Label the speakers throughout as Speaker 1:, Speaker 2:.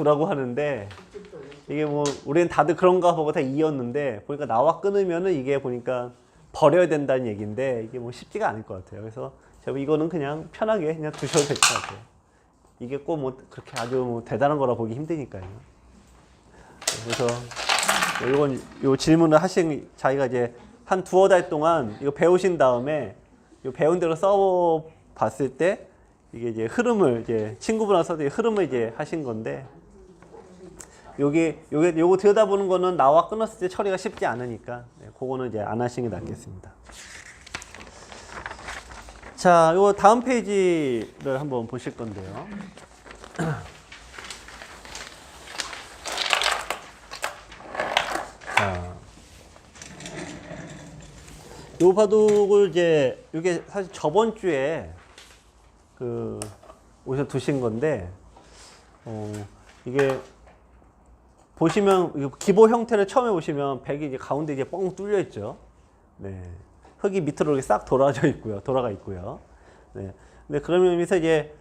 Speaker 1: 9라고 하는데 이게 뭐 우리는 다들 그런가 보고 다 2였는데 보니까 나와 끊으면은 이게 보니까 버려야 된다는 얘기인데 이게 뭐 쉽지가 않을 것 같아요. 그래서 제가 이거는 그냥 편하게 그냥 두셔도 될 것 같아요. 이게 꼭 뭐 그렇게 아주 뭐 대단한 거라 보기 힘드니까요. 그래서 요 질문을 하신 자기가 이제 한 두어 달 동안 이거 배우신 다음에 요 배운 대로 써 봤을 때 이게 이제 흐름을 이제 친구분하고 써도 흐름을 이제 하신 건데 요거 들여다보는 거는 나와 끊었을 때 처리가 쉽지 않으니까 그거는 이제 안 하시는 게 낫겠습니다. 자, 요 다음 페이지를 한번 보실 건데요. 자, 요 바둑을 이제 이게 사실 저번 주에 오셔 두신 건데 이게 보시면 기보 형태를 처음에 보시면 백이 이제 가운데 이제 뻥 뚫려 있죠. 네. 흙이 밑으로 이렇게 싹 돌아가 있고요. 네. 근데 그런 의미에서 이제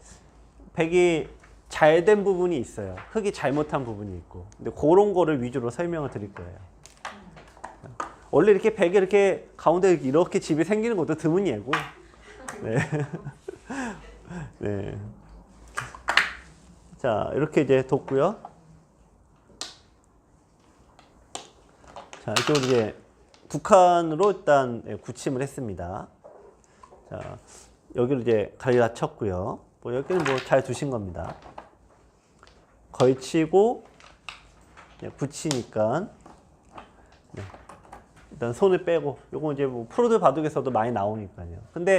Speaker 1: 백이 잘 된 부분이 있어요. 흙이 잘못한 부분이 있고. 근데 그런 거를 위주로 설명을 드릴 거예요. 원래 이렇게 백이 이렇게 가운데 이렇게 집이 생기는 것도 드문 예고. 네. 네. 자, 이렇게 이제 뒀고요. 자, 이쪽으로 이제 북한으로 일단 굳힘을 했습니다. 자, 여기로 이제 갈라 쳤고요. 뭐 여기는 뭐 잘 두신 겁니다. 걸치고 굳히니까 네. 일단 손을 빼고 요거 이제 뭐 프로들 바둑에서도 많이 나오니까요. 근데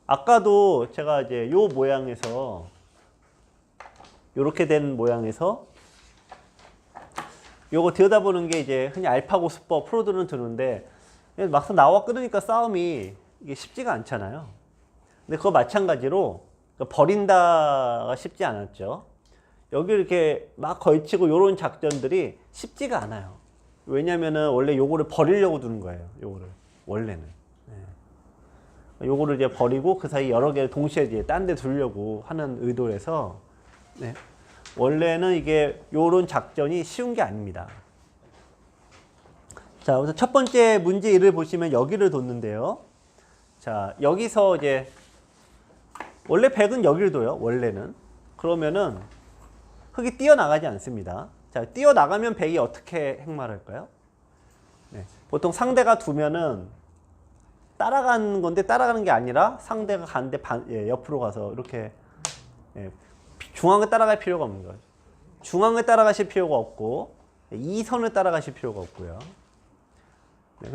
Speaker 1: 아까도 제가 이제 요 모양에서 요렇게 된 모양에서 요거 들여다보는 게 이제 흔히 알파고 수법 프로들은 드는데 막상 나와 끊으니까 싸움이 이게 쉽지가 않잖아요. 근데 그거 마찬가지로 버린다가 쉽지 않았죠. 여기 이렇게 막 걸치고 요런 작전들이 쉽지가 않아요. 왜냐면은 원래 요거를 버리려고 두는 거예요. 요거를 원래는. 네. 요거를 이제 버리고 그 사이 여러 개를 동시에 이제 딴 데 두려고 하는 의도에서 네. 원래는 이게 요런 작전이 쉬운 게 아닙니다. 자, 그래서 첫 번째 문제 1을 보시면 여기를 뒀는데요. 자, 여기서 이제 원래 백은 여기를 둬요. 원래는. 그러면은 흙이 뛰어나가지 않습니다. 자, 뛰어나가면 백이 어떻게 행말할까요? 네. 보통 상대가 두면은 따라가는 건데 따라가는 게 아니라 상대가 가는데 옆으로 가서 이렇게 중앙을 따라갈 필요가 없는 거죠. 중앙을 따라가실 필요가 없고 이 선을 따라가실 필요가 없고요.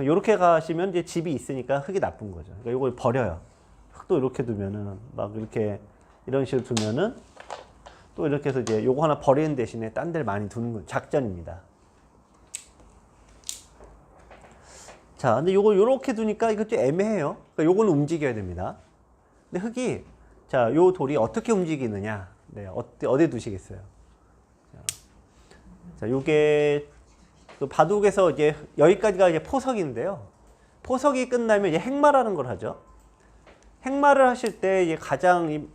Speaker 1: 이렇게 가시면 이제 집이 있으니까 흙이 나쁜 거죠. 그러니까 이걸 버려요. 흙도 이렇게 두면은 막 이렇게 이런 식으로 두면은 또 이렇게 해서 이제 요거 하나 버리는 대신에 딴 데를 많이 두는 건 작전입니다. 자, 근데 요걸 요렇게 두니까 이거 좀 애매해요. 그러니까 요거는 움직여야 됩니다. 근데 흙이 자, 요 돌이 어떻게 움직이느냐? 네, 어디 두시겠어요? 자, 요게 그 바둑에서 이제 여기까지가 이제 포석인데요. 포석이 끝나면 이제 행마라는 걸 하죠. 행마를 하실 때 이제 가장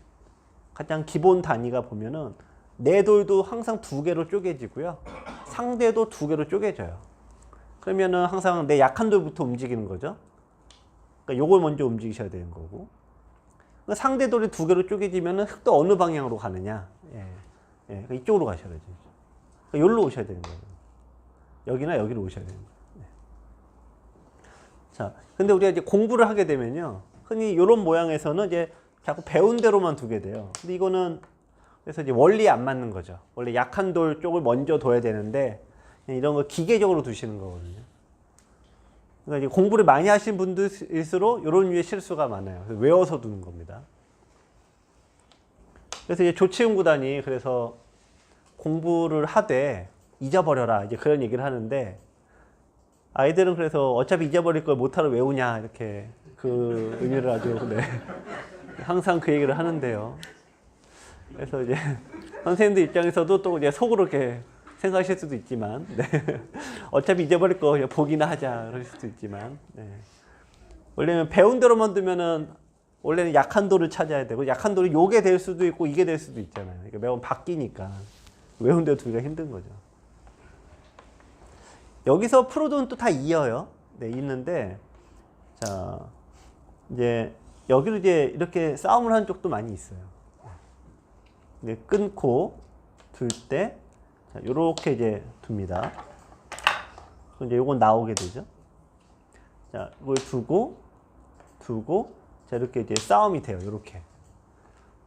Speaker 1: 기본 단위가 보면은 내 돌도 항상 두 개로 쪼개지고요. 상대도 두 개로 쪼개져요. 그러면은 항상 내 약한 돌부터 움직이는 거죠. 그러니까 요걸 먼저 움직이셔야 되는 거고. 상대 돌이 두 개로 쪼개지면은 흙도 어느 방향으로 가느냐. 그러니까 이쪽으로 가셔야 되죠. 그러니까 여기로 오셔야 되는 거예요. 여기나 여기로 오셔야 되는 거예요. 자, 근데 우리가 이제 공부를 하게 되면요. 흔히 이런 모양에서는 이제 자꾸 배운 대로만 두게 돼요. 근데 이거는 그래서 이제 원리에 안 맞는 거죠. 원래 약한 돌 쪽을 먼저 둬야 되는데 이런 거 기계적으로 두시는 거거든요. 그러니까 이제 공부를 많이 하신 분들일수록 이런 류의 실수가 많아요. 그래서 외워서 두는 겁니다. 그래서 이제 조치훈 구단이 그래서 공부를 하되 잊어버려라 이제 그런 얘기를 하는데 아이들은 그래서 어차피 잊어버릴 걸 못하러 외우냐 이렇게 그 의미를 아주 네. 항상 그 얘기를 하는데요. 그래서 이제 선생님들 입장에서도 또 이제 속으로 이렇게 생각하실 수도 있지만 네. 어차피 잊어버릴 거 그냥 보기나 하자 그럴 수도 있지만 네. 원래는 배운 대로만 두면은 원래는 약한 돌을 찾아야 되고 약한 돌이 요게 될 수도 있고 이게 될 수도 있잖아요. 그러니까 매번 바뀌니까 외운데 두기가 힘든 거죠. 여기서 프로도는 또 다 이어요. 네, 있는데, 자, 이제, 여기로 이제 이렇게 싸움을 하는 쪽도 많이 있어요. 이제 끊고, 둘 때, 자, 요렇게 이제 둡니다. 그럼 이제 요건 나오게 되죠. 자, 이걸 두고, 자, 이렇게 이제 싸움이 돼요. 요렇게.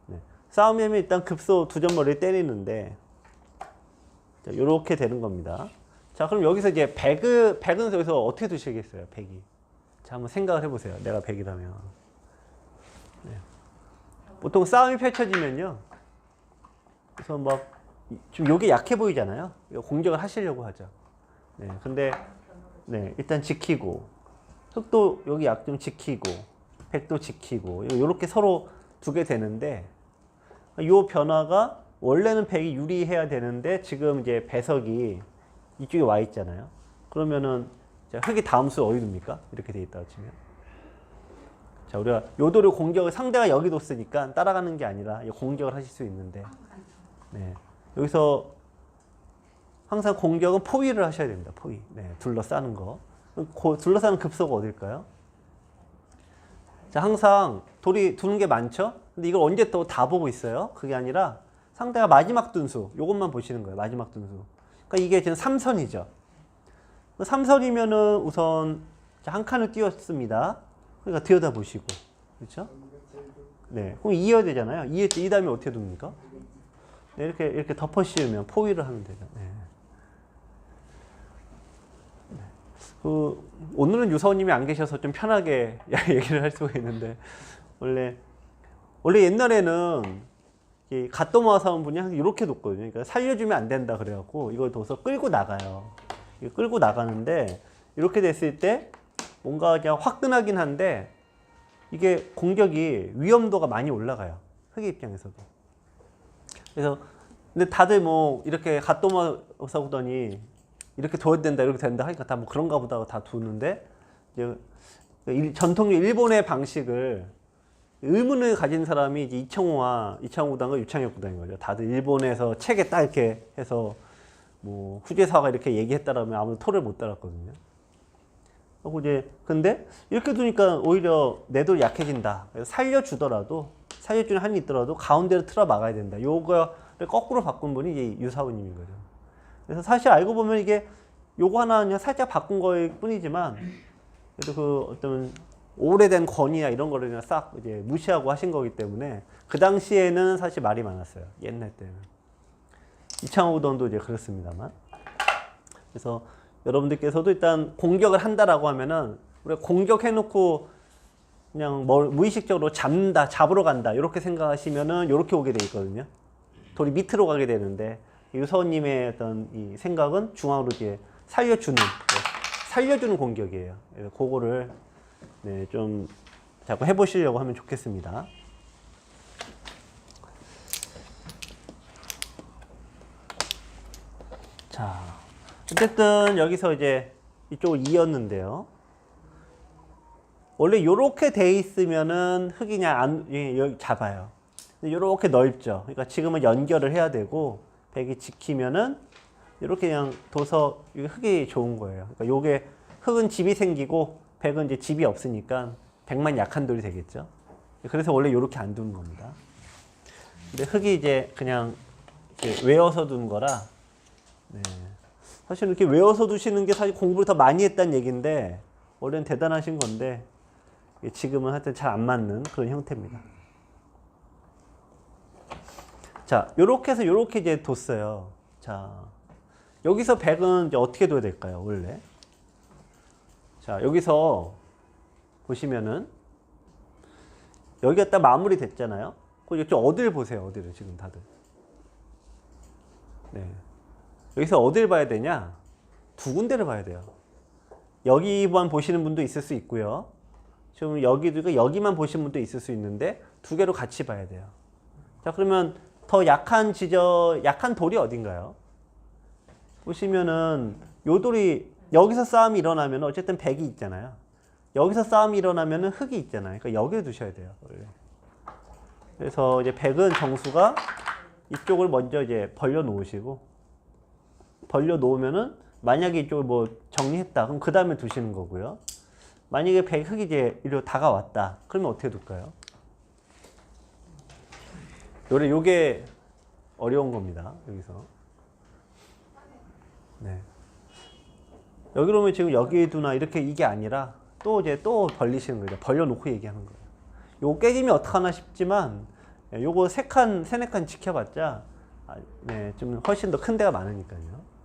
Speaker 1: 네. 싸움이 하면 일단 급소 두 점머리를 때리는데, 자, 요렇게 되는 겁니다. 자, 그럼 여기서 이제 백은 여기서 어떻게 두시겠어요? 백이. 자, 한번 생각을 해보세요. 내가 백이라면. 네. 보통 싸움이 펼쳐지면요. 그래서 막, 좀 요게 약해 보이잖아요. 공격을 하시려고 하죠. 네. 근데, 네. 일단 지키고, 흑도 여기 약 좀 지키고, 백도 지키고, 요렇게 서로 두게 되는데, 요 변화가 원래는 백이 유리해야 되는데, 지금 이제 배석이 이쪽에 와 있잖아요. 그러면은 흑이 다음 수 어디 둡니까? 이렇게 돼 있다고 치면. 자, 우리가 요도를 공격을 상대가 여기 뒀으니까 따라가는 게 아니라 공격을 하실 수 있는데, 네. 여기서 항상 공격은 포위를 하셔야 됩니다. 포위. 네. 둘러싸는 거. 둘러싸는 급소가 어딜까요? 자, 항상 돌이 두는 게 많죠? 근데 이걸 언제 또 다 보고 있어요? 그게 아니라 상대가 마지막 둔수, 요것만 보시는 거예요. 마지막 둔수. 그러니까 이게 지금 3선이죠. 3선이면은 우선 한 칸을 띄웠습니다. 그러니까 들여다 보시고. 그렇죠? 네. 그럼 이어야 되잖아요. 이 다음에 어떻게 둡니까? 네, 이렇게 덮어 씌우면 포위를 하면 되죠. 네. 오늘은 유서원님이 안 계셔서 좀 편하게 얘기를 할 수가 있는데, 원래 옛날에는 이 갓도마 사원분이 항상 이렇게 뒀거든요. 그러니까 살려주면 안 된다 그래갖고 이걸 둬서 끌고 나가요. 끌고 나가는데 이렇게 됐을 때 뭔가 그냥 화끈하긴 한데 이게 공격이 위험도가 많이 올라가요. 흑의 입장에서도. 그래서 근데 다들 뭐 이렇게 갓도마 사오더니 이렇게 둬야 된다 이렇게 된다 하니까 다 뭐 그런가 보다 다 두는데 이제 전통적 일본의 방식을 의문을 가진 사람이 이제 이창호 구단과 유창혁 구단인 거죠. 다들 일본에서 책에 딱 이렇게 해서 뭐 후제사가 이렇게 얘기했다라면 아무도 토를 못 달았거든요. 그리고 이제 근데 이렇게 두니까 오히려 내 돌 약해진다. 그래서 살려주는 한이 있더라도 가운데로 틀어 막아야 된다. 요거를 거꾸로 바꾼 분이 이제 유사부님인 거죠. 그래서 사실 알고 보면 이게 요거 하나 그냥 살짝 바꾼 거일 뿐이지만 그래도 그 어떤 오래된 권위나 이런 거를 그냥 싹 이제 무시하고 하신 거기 때문에 그 당시에는 사실 말이 많았어요. 옛날 때는. 이창호 구단도 이제 그렇습니다만. 그래서 여러분들께서도 일단 공격을 한다라고 하면은 우리가 공격해놓고 그냥 무의식적으로 잡으러 간다 이렇게 생각하시면은 이렇게 오게 돼 있거든요. 돌이 밑으로 가게 되는데 유서원님의 어떤 이 생각은 중앙으로 이제 살려주는 공격이에요. 그래서 그거를 네, 좀 자꾸 해보시려고 하면 좋겠습니다. 자, 어쨌든 여기서 이제 이쪽을 이었는데요. 원래 이렇게 돼 있으면은 흙이 그냥 여기 잡아요. 이렇게 넓죠. 그러니까 지금은 연결을 해야 되고 백이 지키면은 이렇게 그냥 둬서 흙이 좋은 거예요. 그러니까 요게 흙은 집이 생기고 백은 이제 집이 없으니까 백만 약한 돌이 되겠죠. 그래서 원래 이렇게 안 두는 겁니다. 근데 흙이 이제 그냥 이렇게 외워서 두는 거라. 네. 사실 이렇게 외워서 두시는 게 사실 공부를 더 많이 했다는 얘기인데 원래는 대단하신 건데 지금은 하여튼 잘 안 맞는 그런 형태입니다. 자, 요렇게 해서 요렇게 이제 뒀어요. 자, 여기서 백은 이제 어떻게 둬야 될까요, 원래? 자, 여기서 보시면은 여기가 딱 마무리 됐잖아요. 그럼 좀 어디를 보세요, 어디를 지금 다들. 네. 여기서 어디를 봐야 되냐? 두 군데를 봐야 돼요. 여기만 보시는 분도 있을 수 있고요. 지금 여기만 보시는 분도 있을 수 있는데 두 개로 같이 봐야 돼요. 자, 그러면 더 약한 돌이 어딘가요? 보시면은 요 돌이 여기서 싸움이 일어나면 어쨌든 백이 있잖아요. 여기서 싸움이 일어나면은 흙이 있잖아요. 그러니까 여기를 두셔야 돼요. 원래. 그래서 이제 백은 정수가 이쪽을 먼저 이제 벌려 놓으시고 벌려 놓으면은 만약에 이쪽을 뭐 정리했다. 그럼 그 다음에 두시는 거고요. 만약에 흙이 이제 이리로 다가왔다. 그러면 어떻게 둘까요? 요게 어려운 겁니다. 여기서. 네. 여기로 오면 지금 여기에 두나 이렇게 이게 아니라 또 이제 또 벌리시는 거죠. 벌려놓고 얘기하는 거예요. 요거 깨지면 어떡하나 싶지만 요거 세네 칸 지켜봤자 네, 좀 훨씬 더 큰 데가 많으니까요.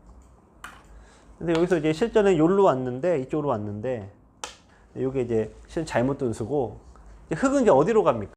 Speaker 1: 근데 여기서 이제 실전에 요로 왔는데 이쪽으로 왔는데 요게 이제 실은 잘못 둔 수고 흙은 이제 어디로 갑니까?